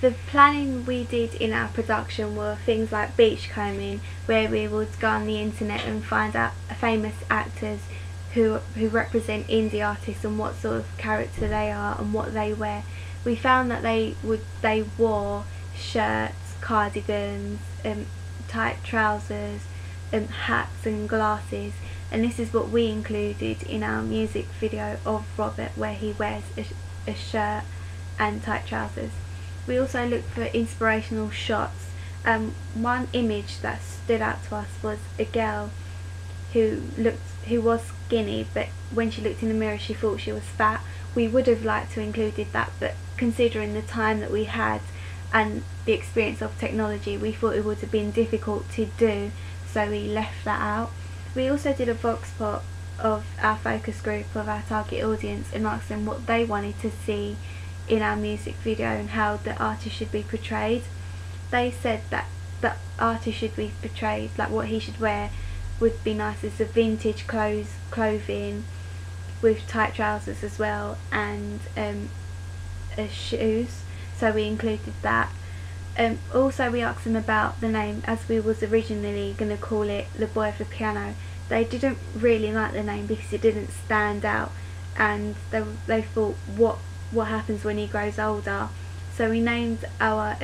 The planning we did in our production were things like beachcombing, where we would go on the internet and find out famous actors who represent indie artists and what sort of character they are and what they wear. We found that they wore shirts, cardigans, tight trousers, hats and glasses, and this is what we included in our music video of Robert, where he wears a shirt and tight trousers. We also looked for inspirational shots. One image that stood out to us was a girl who was skinny, but when she looked in the mirror she thought she was fat. We would have liked to included that, but considering the time that we had and the experience of technology, we thought it would have been difficult to do, so we left that out. We also did a vox pop of our focus group of our target audience and asked them what they wanted to see in our music video and how the artist should be portrayed. They said that the artist should be portrayed, like what he should wear would be nice as a vintage clothing with tight trousers as well, and shoes, so we included that. Also we asked them about the name, as we was originally going to call it The Boy of the Piano. They didn't really like the name because it didn't stand out, and they thought what happens when he grows older. So we named our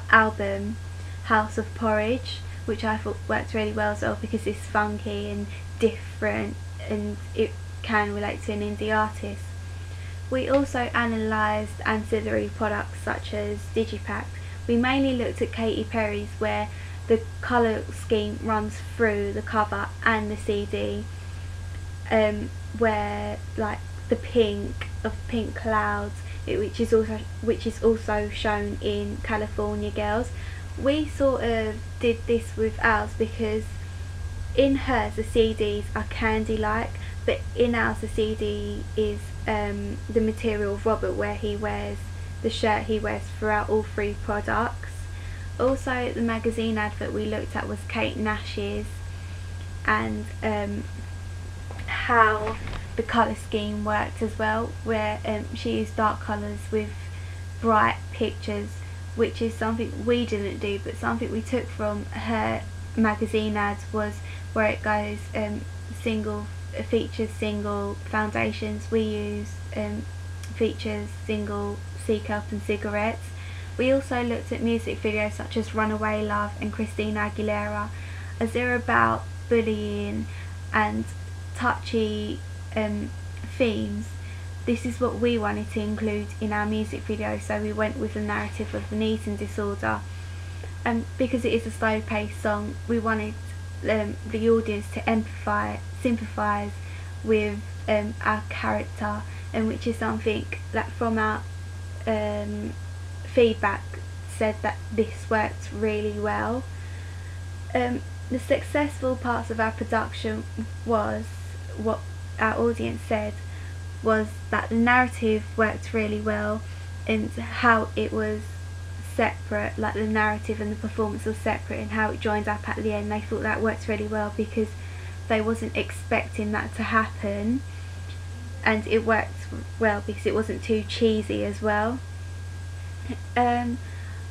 album House of Porridge, which I thought worked really well as well because it's funky and different and it can relate to an indie artist. We also analysed ancillary products such as Digipack. We mainly looked at Katy Perry's, where the colour scheme runs through the cover and the CD, where like the pink of Pink Clouds, which is also shown in California Girls. We sort of did this with ours because in hers the CDs are candy like, but in ours the CD is the material of Robert, where he wears the shirt he wears throughout all three products. Also the magazine advert we looked at was Kate Nash's, and how the colour scheme worked as well, where she used dark colours with bright pictures, which is something we didn't do, but something we took from her magazine ads, was where it goes features single foundations. We use features single C-cup and cigarettes. We also looked at music videos such as Runaway Love and Christina Aguilera, as they're about bullying and touchy themes. This is what we wanted to include in our music video, so we went with the narrative of an eating disorder. Because it is a slow-paced song, we wanted the audience to sympathise with our character, and which is something that from our feedback said that this worked really well. The successful parts of our production was, what our audience said, was that the narrative worked really well and how it was separate, like the narrative and the performance was separate, and how it joined up at the end. They thought that worked really well because they wasn't expecting that to happen, and it worked well because it wasn't too cheesy as well.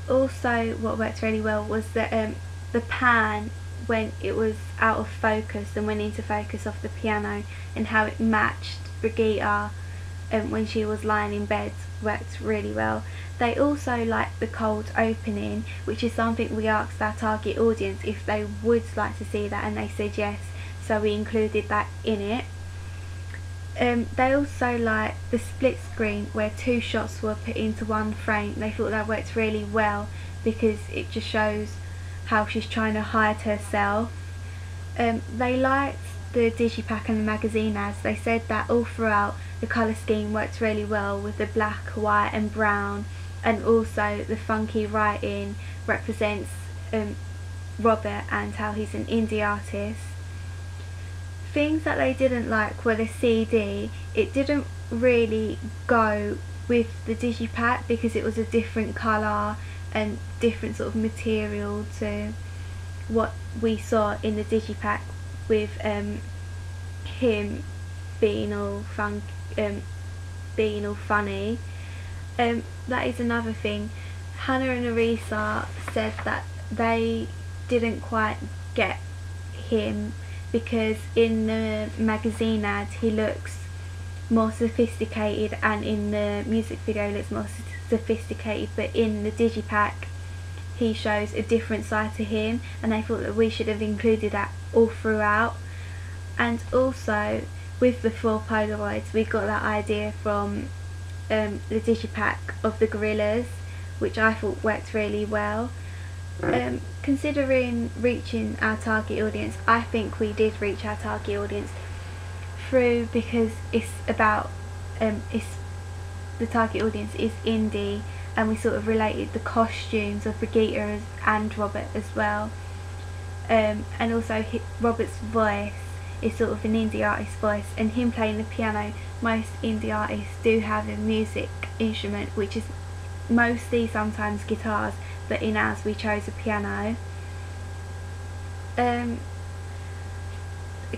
Also what worked really well was that the pan, when it was out of focus and went into focus off the piano, and how it matched Brigitte when she was lying in bed, worked really well. They also liked the cold opening, which is something we asked our target audience if they would like to see that, and they said yes, so we included that in it. They also liked the split screen where two shots were put into one frame. They thought that worked really well because it just shows how she's trying to hide herself. They liked the digipack and the magazine ads. They said that all throughout the colour scheme worked really well with the black, white and brown, and also the funky writing represents Robert and how he's an indie artist. Things that they didn't like were the CD. It didn't really go with the digipack because it was a different colour and different sort of material to what we saw in the digipack, with him being all funny. That is another thing. Hannah and Arisa said that they didn't quite get him because in the magazine ad he looks more sophisticated, and in the music video looks more sophisticated, but in the digipack he shows a different side to him, and they thought that we should have included that all throughout. And also with the 4 Polaroids, we got that idea from the digipack of the gorillas, which I thought worked really well. Considering reaching our target audience, I think we did reach our target audience through, because it's about the target audience is indie, and we sort of related the costumes of Brigitte and Robert as well, and also Robert's voice is sort of an indie artist voice, and him playing the piano, most indie artists do have a music instrument, which is mostly sometimes guitars, but in ours we chose a piano.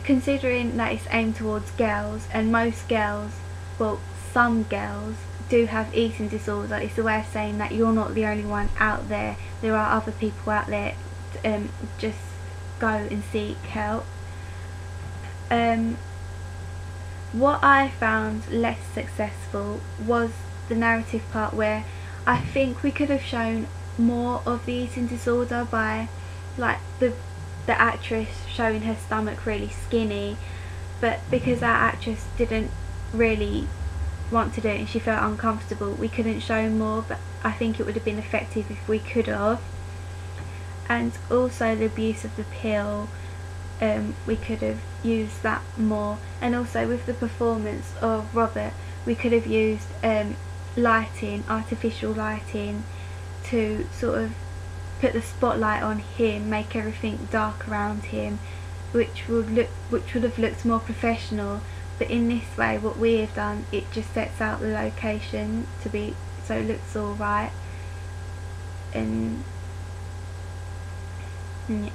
Considering that it's aimed towards girls, and most girls, well, some girls do have eating disorder, it's a way of saying that you're not the only one out there. There are other people out there. Just go and seek help. What I found less successful was the narrative part, where I think we could have shown more of the eating disorder by, like, the actress showing her stomach really skinny, but because our actress didn't really want to do it and she felt uncomfortable, we couldn't show more, but I think it would have been effective if we could have. And also the abuse of the pill, we could have used that more, and also with the performance of Robert we could have used lighting, artificial lighting, to sort of put the spotlight on him, make everything dark around him, which would have looked more professional. But in this way, what we have done, it just sets out the location to be, so it looks all right. And yeah.